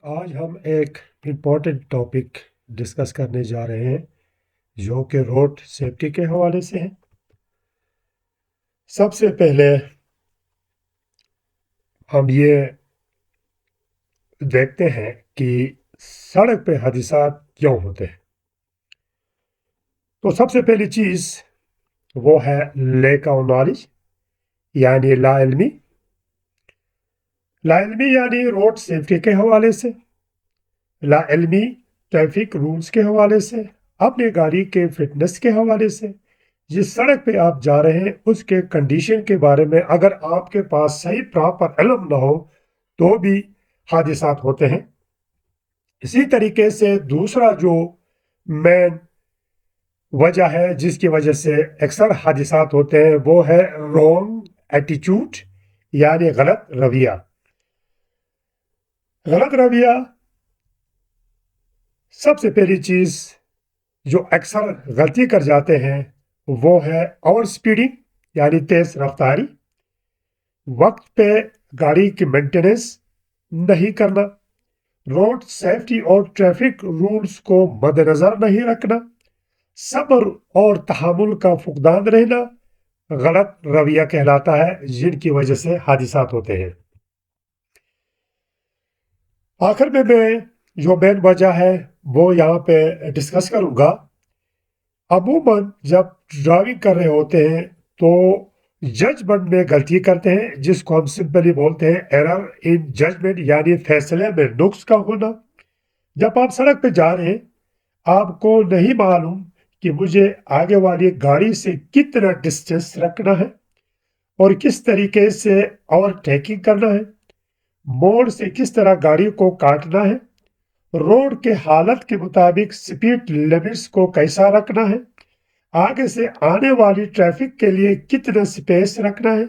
आज हम एक इम्पॉर्टेंट टॉपिक डिस्कस करने जा रहे हैं जो कि रोड सेफ्टी के हवाले से है। सबसे पहले हम ये देखते हैं कि सड़क पे हादसा क्यों होते हैं। तो सबसे पहली चीज़ वो है लैक ऑफ नॉलेज, यानी लाइल्मी। लाइल्मी यानी रोड सेफ्टी के हवाले से, लाइल्मी ट्रैफिक रूल्स के हवाले से, अपनी गाड़ी के फिटनेस के हवाले से, जिस सड़क पे आप जा रहे हैं उसके कंडीशन के बारे में अगर आपके पास सही प्रॉपर इल्म ना हो तो भी हादसात होते हैं। इसी तरीके से दूसरा जो मेन वजह है जिसकी वजह से अक्सर हादसात होते हैं वो है रॉन्ग एटीट्यूड, यानी गलत रवैया। गलत रवैया सबसे पहली चीज़ जो अक्सर गलती कर जाते हैं वो है ओवर स्पीडिंग, यानी तेज रफ्तारी, वक्त पे गाड़ी की मेंटेनेंस नहीं करना, रोड सेफ्टी और ट्रैफिक रूल्स को मद्देनजर नहीं रखना, सब्र और तहमुल का फुकदान रहना गलत रवैया कहलाता है, जिनकी वजह से हादसात होते हैं। आखिर में मैं जो मेन वजह है वो यहाँ पे डिस्कस करूँगा। अमूमन जब ड्राइविंग कर रहे होते हैं तो जजमेंट में गलती करते हैं, जिसको हम सिंपली बोलते हैं एरर इन जजमेंट, यानी फैसले में नुक्स का होना। जब आप सड़क पे जा रहे हैं, आपको नहीं मालूम कि मुझे आगे वाली गाड़ी से कितना डिस्टेंस रखना है और किस तरीके से ओवरटेकिंग करना है, मोड़ से किस तरह गाड़ी को काटना है, रोड के हालत के मुताबिक स्पीड लिमिट्स को कैसा रखना है, आगे से आने वाली ट्रैफिक के लिए कितना स्पेस रखना है।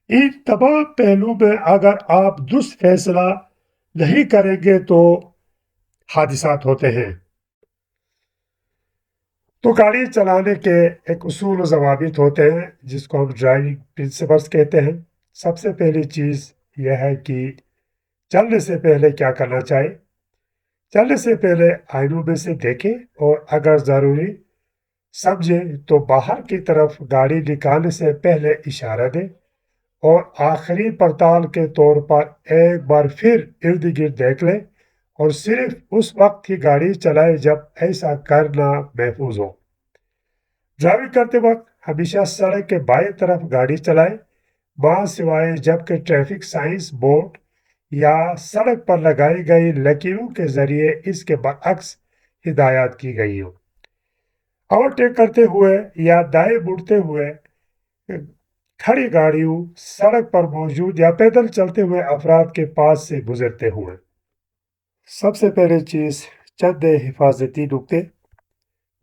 इन तमाम पहलू में अगर आप दुरुस्त फैसला नहीं करेंगे तो हादसात होते हैं। तो गाड़ी चलाने के एक उसूल व ज़वाबित होते हैं जिसको हम ड्राइविंग प्रिंसिपल्स कहते हैं। सबसे पहली चीज़ यह है कि चलने से पहले क्या करना चाहिए। चलने से पहले आईनों में से देखें और अगर ज़रूरी समझे तो बाहर की तरफ गाड़ी निकालने से पहले इशारा दें और आखिरी पड़ताल के तौर पर एक बार फिर इर्द गिर्द देख लें और सिर्फ उस वक्त ही गाड़ी चलाएं जब ऐसा करना महफूज हो। ड्राइविंग करते वक्त हमेशा सड़क के बाएं तरफ गाड़ी चलाएं, वहां सिवाय जबकि ट्रैफिक साइंस बोर्ड या सड़क पर लगाई गई लकीरों के जरिए इसके बरअक्स हिदायत की गई हो। ओवरटेक करते हुए या दाएं मुड़ते हुए, खड़ी गाड़ियों, सड़क पर मौजूद या पैदल चलते हुए अफराद के पास से गुजरते हुए। सबसे पहले चीज़ चंद हिफाजती नुक्ते,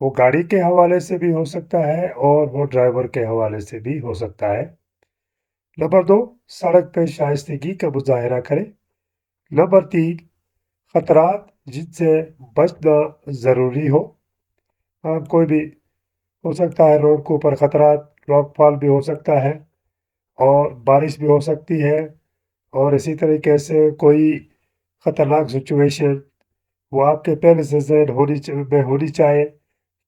वो गाड़ी के हवाले से भी हो सकता है और वो ड्राइवर के हवाले से भी हो सकता है। नंबर 2, सड़क पर शाइस्तगी का मुजाहरा करें। नंबर 3, खतरात जिनसे बचना ज़रूरी हो। कोई भी हो सकता है, रोड के ऊपर खतरात, रॉकफॉल भी हो सकता है और बारिश भी हो सकती है, और इसी तरीके से कोई ख़तरनाक सिचुएशन वो आपके पहले से ज़हन होनी चाहिए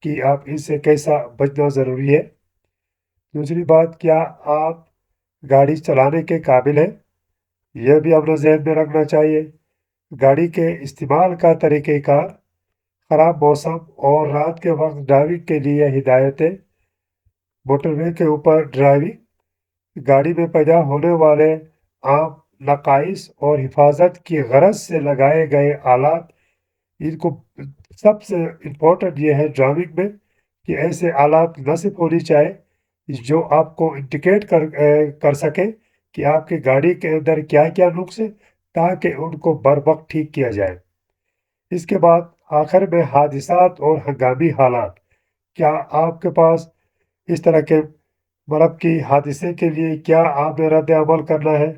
कि आप इससे कैसा बचना ज़रूरी है। दूसरी बात, क्या आप गाड़ी चलाने के काबिल हैं, यह भी अपना ज़हन में रखना चाहिए। गाड़ी के इस्तेमाल का तरीक़ेकार, ख़राब मौसम और रात के वक्त ड्राइविंग के लिए हिदायतें। मोटरवे के ऊपर ड्राइविंग, गाड़ी में पैदा होने वाले आम नकाइस और हिफाजत की गरज से लगाए गए आलात, इनको सबसे इम्पोर्टेंट ये है ड्राइविंग में कि ऐसे आलात नसीब होनी चाहिए जो आपको इंडिकेट कर सकें कि आपकी गाड़ी के अंदर क्या क्या नुक्स है, ताकि उनको बर वक्त ठीक किया जाए। इसके बाद आखिर में हादसात और हंगामी हालात, क्या आपके पास इस तरह के मतलब कि हादसे के लिए क्या आपने रद्द अमल करना है,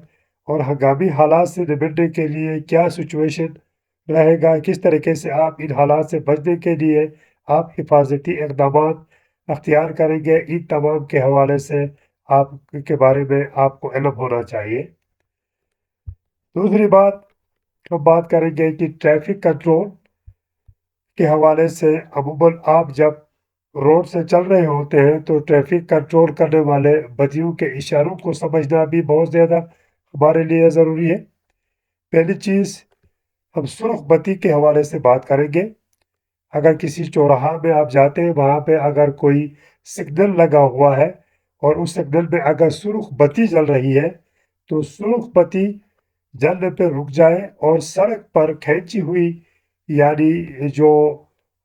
और हंगामी हालात से निपटने के लिए क्या सिचुएशन रहेगा, किस तरीके से आप इन हालात से बचने के लिए आप हिफाजती इकदाम अख्तियार करेंगे। इन तमाम के हवाले से आप के बारे में आपको इल्म होना चाहिए। दूसरी बात, हम बात करेंगे कि ट्रैफिक कंट्रोल के हवाले से अमूमन आप जब रोड से चल रहे होते हैं तो ट्रैफिक कंट्रोल करने वाले बदियों के इशारों को समझना भी बहुत ज़्यादा हमारे लिए ज़रूरी है। पहली चीज़ हम सुर्ख बत्ती के हवाले से बात करेंगे। अगर किसी चौराहा में आप जाते हैं, वहाँ पे अगर कोई सिग्नल लगा हुआ है और उस सिग्नल में अगर सुर्ख बत्ती जल रही है, तो सुर्ख बत्ती जलने पे रुक जाए और सड़क पर खींची हुई यानी जो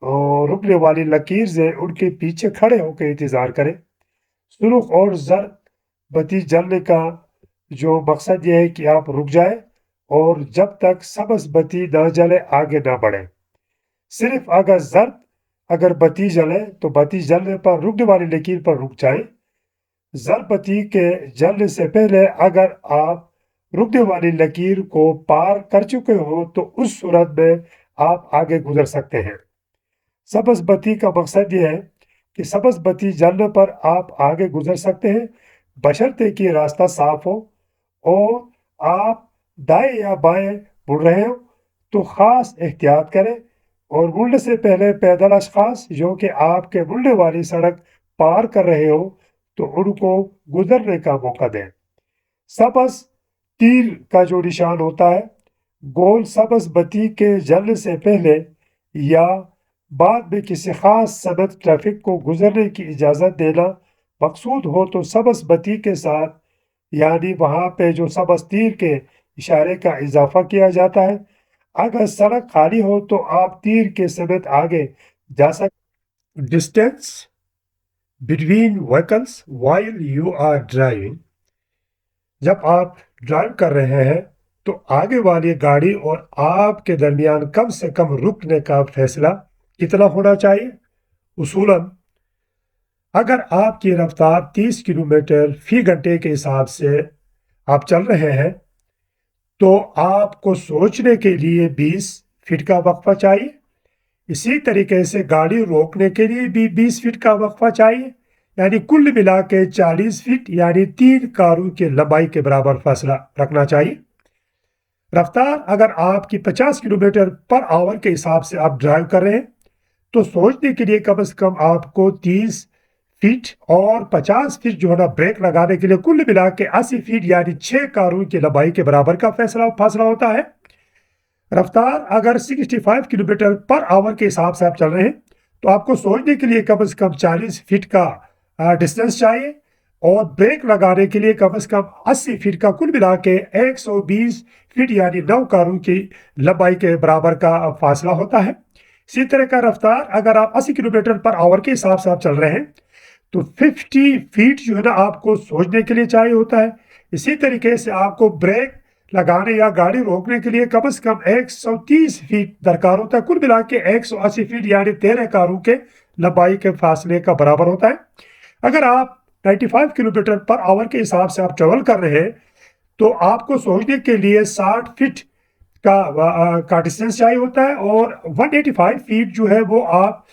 रुकने वाली लकीर है, उनके पीछे खड़े होकर इंतज़ार करें। सुर्ख और जर्द बत्ती जलने का जो मकसद ये है कि आप रुक जाएँ और जब तक सब्ज़ बत्ती ना जले आगे ना बढ़ें। सिर्फ अगर बत्ती जले तो बत्ती जलने पर रुकने वाली लकीर पर रुक जाए। जर बत्ती के जलने से पहले अगर आप रुकने वाली लकीर को पार कर चुके हो तो उस सूरत में आप आगे गुजर सकते हैं। सब्ज़ बत्ती का मकसद ये है कि सब्ज़ बत्ती जलने पर आप आगे गुजर सकते हैं बशर्ते कि रास्ता साफ हो और आप दाएं या बाएं मुड़ रहे हो तो ख़ास एहतियात करें और मुड़ने से पहले पैदल अशख़ास जो कि आपके मुड़ने वाली सड़क पार कर रहे हो तो उनको गुजरने का मौका दें। सब्ज़ तीर का जो निशान होता है, गोल सब्ज़ बत्ती के जलने से पहले या बाद में किसी ख़ास सनद ट्रैफिक को गुजरने की इजाज़त देना मकसूद हो तो सब्ज़ बत्ती के साथ यानी वहाँ पे जो सब्ज़ तीर के इशारे का इजाफ़ा किया जाता है। अगर सड़क खाली हो तो आप तीर के समेत आगे जा सकते। Distance between vehicles while you are driving. जब आप ड्राइव कर रहे हैं तो आगे वाली गाड़ी और आपके दरमियान कम से कम रुकने का फैसला कितना होना चाहिए? उसूलन अगर आपकी रफ्तार 30 किलोमीटर फी घंटे के हिसाब से आप चल रहे हैं तो आपको सोचने के लिए 20 फीट का वक्फा चाहिए। इसी तरीके से गाड़ी रोकने के लिए भी 20 फीट का वक्फा चाहिए, यानी कुल मिला के 40 फीट यानी 3 कारों की लंबाई के बराबर फासला रखना चाहिए। रफ्तार अगर आपकी 50 किलोमीटर पर आवर के हिसाब से आप ड्राइव कर रहे हैं तो सोचने के लिए कम से कम आपको 30 फीट और 50 फीट जो है ना ब्रेक लगाने के लिए कुल मिला के 80 फीट यानी 6 कारों की लंबाई के बराबर का फासला होता है। रफ्तार अगर 65 किलोमीटर पर आवर के हिसाब से आप चल रहे हैं तो आपको सोचने के लिए कम से कम 40 फीट का डिस्टेंस चाहिए और ब्रेक लगाने के लिए कम से कम 80 फीट का कुल मिला के 120 फीट यानी 9 कारों की लंबाई के बराबर का फासला होता है। इसी तरह का रफ्तार अगर आप 80 किलोमीटर पर आवर के हिसाब से आप चल रहे हैं तो 50 फीट जो है ना आपको सोचने के लिए चाहिए होता है। इसी तरीके से आपको ब्रेक लगाने या गाड़ी रोकने के लिए कम से कम 130 फीट दरकार होता है। कुल मिला के 180 फीट यानी 13 कारों के लंबाई के फासले का बराबर होता है। अगर आप 95 किलोमीटर पर आवर के हिसाब से आप ट्रेवल कर रहे हैं तो आपको सोचने के लिए 60 फीट का डिस्टेंस चाहिए होता है और 185 फीट जो है वो आप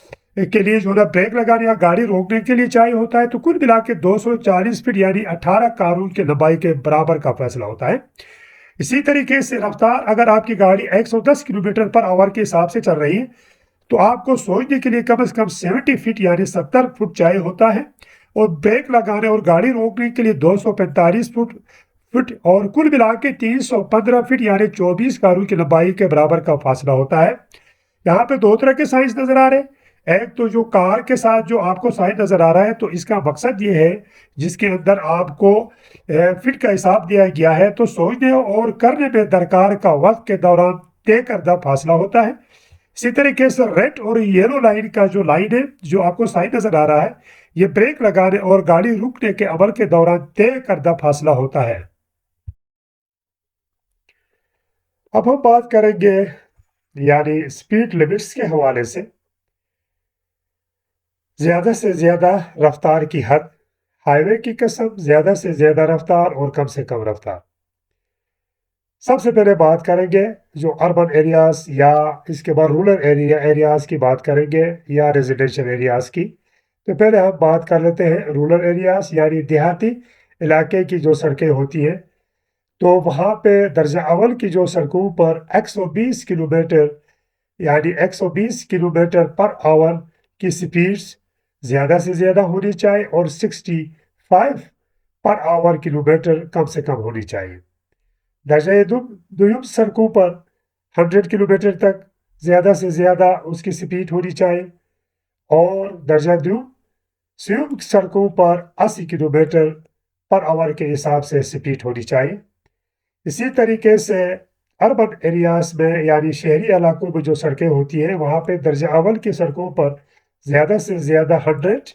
के लिए जो है ब्रेक लगाने या गाड़ी रोकने के लिए चाहिए होता है। तो कुल मिला के 240 फीट यानी 18 कारों की लंबाई के बराबर का फैसला होता है। इसी तरीके से रफ्तार अगर आपकी गाड़ी 110 किलोमीटर पर आवर के हिसाब से चल रही है तो आपको सोचने के लिए कम से कम 70 फीट यानी 70 फुट चाहिए होता है और ब्रेक लगाने और गाड़ी रोकने के लिए 245 फुट और कुल मिला के 315 फीट यानी 24 कारों की लंबाई के बराबर का फासला होता है। यहाँ पे दो तरह के साइज नजर आ रहे हैं। एक तो जो कार के साथ जो आपको साइज नजर आ रहा है तो इसका मकसद ये है जिसके अंदर आपको फिट का हिसाब दिया गया है तो सोचने और करने में दरकार का वक्त के दौरान तय करदा फासला होता है। इसी तरीके से रेड और येलो लाइन का जो लाइन है जो आपको साइज नजर आ रहा है ये ब्रेक लगाने और गाड़ी रुकने के अमल के दौरान तय करदा फासला होता है। अब हम बात करेंगे यानी स्पीड लिमिट्स के हवाले से। ज़्यादा से ज़्यादा रफ्तार की हद, हाईवे की कसम, ज़्यादा से ज़्यादा रफ्तार और कम से कम रफ्तार। सबसे पहले बात करेंगे जो अर्बन एरियाज़ या इसके बाद रूरल एरियाज़ की बात करेंगे या रेजिडेंशियल एरियाज़ की। तो पहले हम बात कर लेते हैं रूरल एरियाज़ यानी देहाती इलाके की जो सड़कें होती हैं। تو وہاں پہ درجہ اول کی جو سڑکوں پر 120 کلومیٹر یعنی 120 کلومیٹر پر آور کی سپیڈز زیادہ سے زیادہ ہونی چاہیے اور 65 پر آور کلومیٹر کم سے کم ہونی چاہیے. درجہ دوم سڑکوں پر 100 کلومیٹر تک زیادہ سے زیادہ اس کی سپیڈ ہونی چاہیے اور درجہ سیوم سڑکوں پر 80 کلومیٹر پر آور کے حساب سے سپیڈ ہونی چاہیے. اسی طریقے سے اربن ایریاز میں یعنی شہری علاقوں میں جو سڑکیں ہوتی ہیں وہاں پہ درجہ اول کی سڑکوں پر زیادہ سے زیادہ 100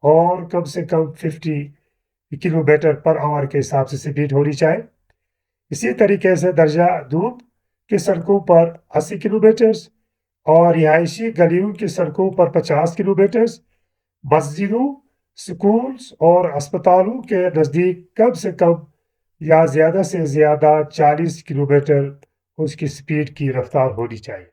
اور کم سے کم 50 کلومیٹر پر آور کے حساب سے سپیڈ ہونی چاہیے. اسی طریقے سے درجہ دوم کی سڑکوں پر 80 کلومیٹرز اور رہائشی گلیوں کی سڑکوں پر 50 کلومیٹرز، مسجدوں، سکولز اور اسپتالوں کے نزدیک کم سے کم یا زیادہ سے زیادہ 40 کلومیٹر اس کی سپیڈ کی رفتار ہونی چاہیے.